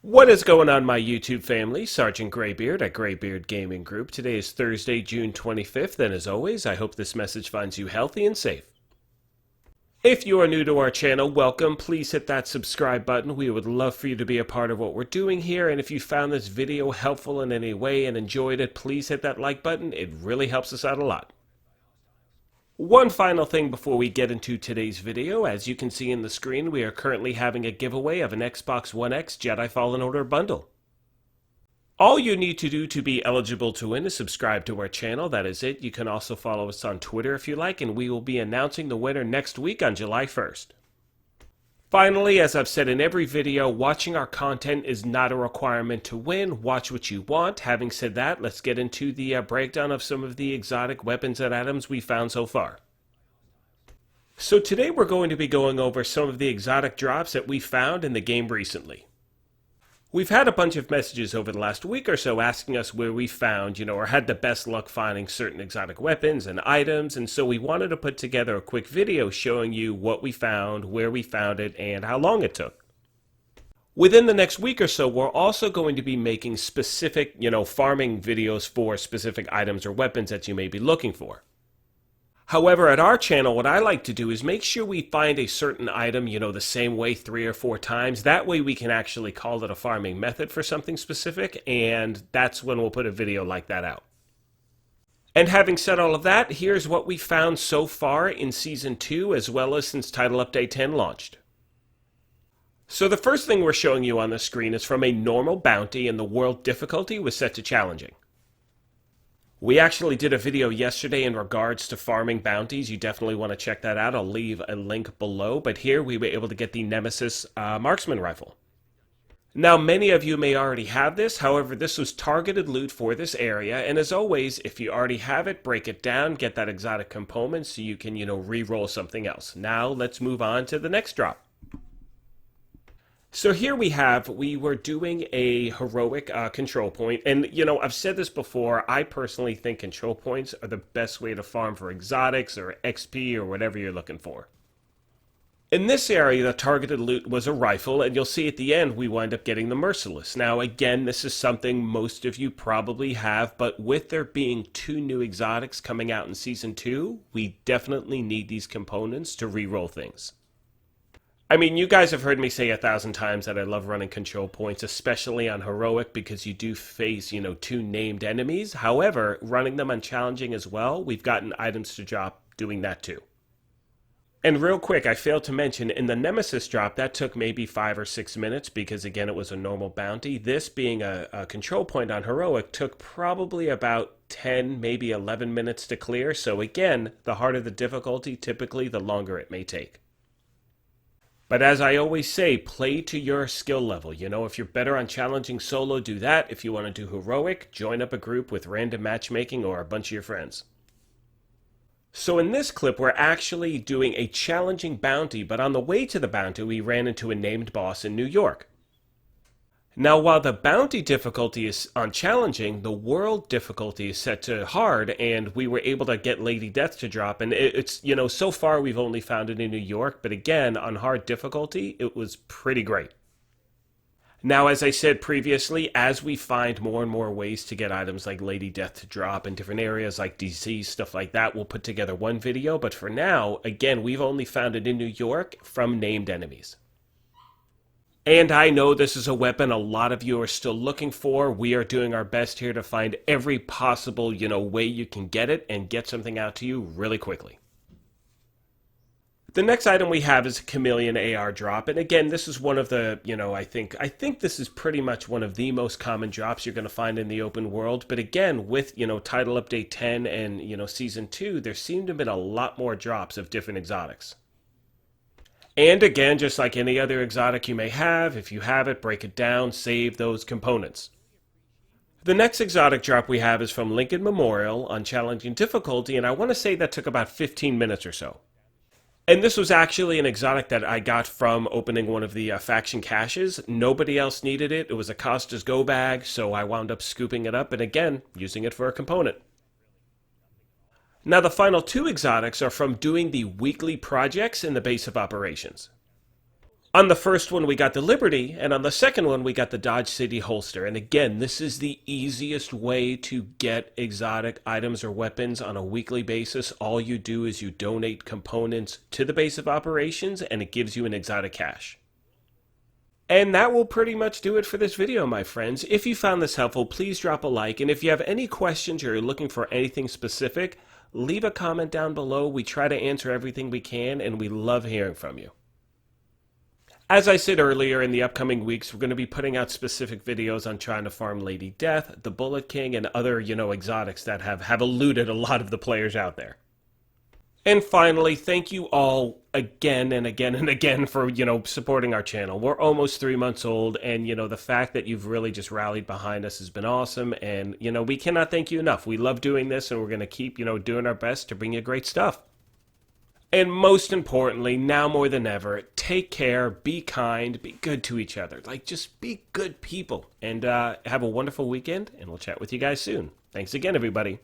What is going on, my YouTube family? Sergeant Graybeard at Graybeard Gaming Group. Today is Thursday, June 25th, and as always, I hope this message finds you healthy and safe. If you are new to our channel, welcome. Please hit that subscribe button. We would love for you to be a part of what we're doing here, and if you found this video helpful in any way and enjoyed it, please hit that like button. It really helps us out a lot. One final thing before we get into today's video. As you can see in the screen, we are currently having a giveaway of an Xbox One X Jedi Fallen Order bundle. All you need to do to be eligible to win is subscribe to our channel. That is it. You can also follow us on Twitter if you like, and we will be announcing the winner next week on July 1st. Finally, as I've said in every video, watching our content is not a requirement to win. Watch what you want. Having said that, let's get into the breakdown of some of the exotic weapons and items we found so far. So today we're going to be going over some of the exotic drops that we found in the game recently. We've had a bunch of messages over the last week or so asking us where we found, or had the best luck finding certain exotic weapons and items, and so we wanted to put together a quick video showing you what we found, where we found it, and how long it took. Within the next week or so, we're also going to be making specific, farming videos for specific items or weapons that you may be looking for. However, at our channel, what I like to do is make sure we find a certain item, the same way 3 or 4 times. That way we can actually call it a farming method for something specific, and that's when we'll put a video like that out. And having said all of that, here's what we found so far in Season 2, as well as since Title Update 10 launched. So the first thing we're showing you on the screen is from a normal bounty, and the world difficulty was set to challenging. We actually did a video yesterday in regards to farming bounties. You definitely want to check that out. I'll leave a link below. But here we were able to get the Nemesis marksman rifle. Now, many of you may already have this. However, this was targeted loot for this area. And as always, if you already have it, break it down, get that exotic component so you can, re-roll something else. Now, let's move on to the next drop. So here we were doing a heroic control point, and I've said this before, I personally think control points are the best way to farm for exotics or XP or whatever you're looking for. In this area, the targeted loot was a rifle, and you'll see at the end we wind up getting the Merciless. Now again, this is something most of you probably have, but with there being 2 new exotics coming out in Season 2, we definitely need these components to re-roll things. I mean, you guys have heard me say 1,000 times that I love running control points, especially on heroic, because you do face, 2 named enemies. However, running them on challenging as well, we've gotten items to drop doing that too. And real quick, I failed to mention, in the Nemesis drop, that took maybe 5 or 6 minutes, because again, it was a normal bounty. This being a control point on heroic took probably about 10, maybe 11 minutes to clear. So again, the harder the difficulty, typically the longer it may take. But as I always say, play to your skill level. If you're better on challenging solo, do that. If you want to do heroic, join up a group with random matchmaking or a bunch of your friends. So in this clip, we're actually doing a challenging bounty, but on the way to the bounty, we ran into a named boss in New York. Now, while the bounty difficulty is on challenging, the world difficulty is set to hard, and we were able to get Lady Death to drop, and it's, so far we've only found it in New York, but again, on hard difficulty, it was pretty great. Now, as I said previously, as we find more and more ways to get items like Lady Death to drop in different areas like DC, stuff like that, we'll put together one video, but for now, again, we've only found it in New York from named enemies. And I know this is a weapon a lot of you are still looking for. We are doing our best here to find every possible, way you can get it and get something out to you really quickly. The next item we have is a Chameleon AR drop. And again, this is one of the, I think this is pretty much one of the most common drops you're going to find in the open world. But again, with, Title Update 10 and, Season 2, there seem to have been a lot more drops of different exotics. And again, just like any other exotic you may have, if you have it, break it down, save those components. The next exotic drop we have is from Lincoln Memorial on challenging difficulty, and I want to say that took about 15 minutes or so. And this was actually an exotic that I got from opening one of the faction caches. Nobody else needed it. It was a Acostas Go Bag, so I wound up scooping it up and again, using it for a component. Now the final 2 exotics are from doing the weekly projects in the base of operations. On the first one, we got the Liberty, and on the second one, we got the Dodge City holster. And again, this is the easiest way to get exotic items or weapons on a weekly basis. All you do is you donate components to the base of operations, and it gives you an exotic cache. And that will pretty much do it for this video, my friends. If you found this helpful, please drop a like. And if you have any questions or you're looking for anything specific, leave a comment down below. We try to answer everything we can, and we love hearing from you. As I said earlier, in the upcoming weeks, we're going to be putting out specific videos on trying to farm Lady Death, the Bullet King, and other, exotics that have eluded a lot of the players out there. And finally, thank you all again and again and again for, supporting our channel. We're almost 3 months old, and, the fact that you've really just rallied behind us has been awesome. And, we cannot thank you enough. We love doing this, and we're going to keep, doing our best to bring you great stuff. And most importantly, now more than ever, take care, be kind, be good to each other. Just be good people. And have a wonderful weekend, and we'll chat with you guys soon. Thanks again, everybody.